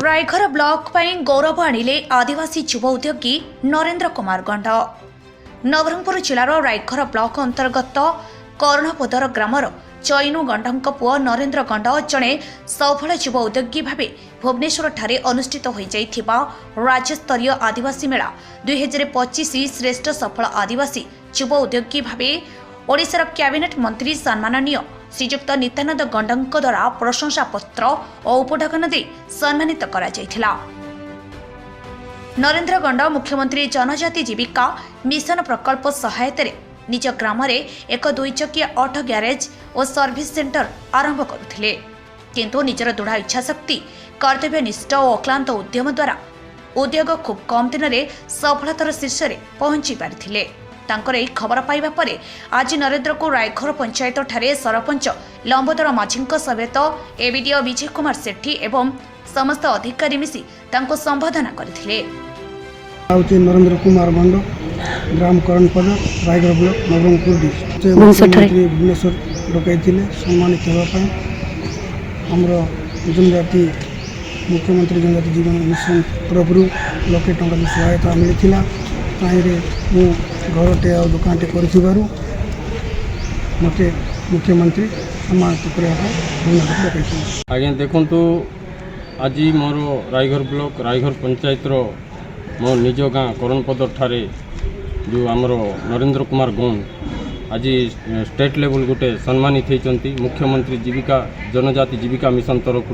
रायघर block पर गौरव आनिले आदिवासी युव उद्योगी Narendra Kumar गंड। Nabarangpur जिलार रायघर block अंतर्गत कर्णपदर ग्रामर चैनु गंड पुओ नरेंद्र गंड जड़े सफल युव उद्योगी भाव भुवनेश्वर ठारे अनुष्ठित हो जाइथिबा राज्यस्तरीय आदिवासी मेला 2025 श्रेष्ठ सफल आदिवासी युव उद्योगी भाव ओडिशार कैबिनेट मंत्री सम्माननीय श्रीजुक्त नित्यानंद गंडଙ୍କ द्वारा प्रशंसा पत्र और उपढकन दे सम्मानित करा जायथिला। नरेंद्र गंड मुख्यमंत्री जनजाति जीविका मिशन प्रकल्प सहायता निज ग्राम रे एक 2 चकिया ऑटो गैरेज और सर्विस सेंटर आरंभ करुथिले, किंतु निजर दृढ़ इच्छाशक्ति कर्तव्यनिष्ठ और अक्लांत उद्यम द्वारा उद्योग खूब कम दिन में सफलतार शीर्ष में पहुंची पारिथिले। तांकर एही खबर पाइबा परे आज नरेंद्र को रायघर पंचायत ठारे सरपंच लंबोदर माझीଙ୍କ समेत एबीडीओ विजय कुमार सेठी एवं समस्त अधिकारी मिसी तांको संबोधन करथिले। नरेंद्र कुमार गंड ग्राम करणपद रायगढ़ ब्लॉक नवरंगपुर डिस्ट्रिक्ट भुवनेश्वर डकैथिले सम्मानित होगापाई हमर जनजाति मुख्यमंत्री जनजाति जीवन मिशन तरफ लक्षे टंका सहायता मिलता। मु घरटे आ दुकानटे कर मत मुख्यमंत्री सम्मानित करने आज्ञा देखु आज मोर रायघर ब्लॉक रायघर पंचायत मो निज गाँ करणपद ठारे जो आमर नरेंद्र कुमार गौंड आज स्टेट लेवल गोटे सम्मानित होती मुख्यमंत्री जीविका जनजाति जीविका मिशन तरफ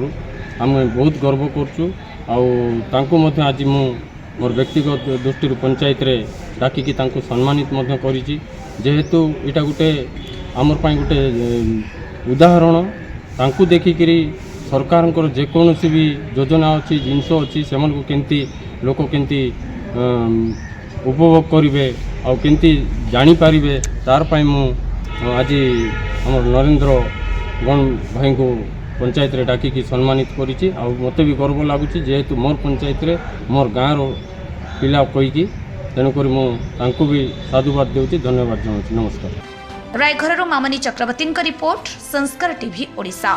आम बहुत गर्व करुँ। आज मु मोर व्यक्तिगत दृष्टि पंचायत रे डाकिकी तांको सम्मानित करिछि। जेहेतु इटा गोटे आमर पाई गोटे उदाहरण तांको देखिकी सरकार जेकोसी भी योजना अच्छी जिनस अच्छी से केमती लोक केमती उपभोग करेंगे आमती जानीपारे तार पाई मु आज आम नरेंद्र गण भाई को पंचायत रे डाकिकी सम्मानित करिछि। मते भी गर्व लगुच जेहेतु मोर पंचायत रे मोर गाँव पिला कहीकि तेणुक मुझे भी साधुवाद देउछि, धन्यवाद जनाउछि। नमस्कार। रायघर मामनी चक्रवर्ती रिपोर्ट संस्कार टीवी ओडिशा।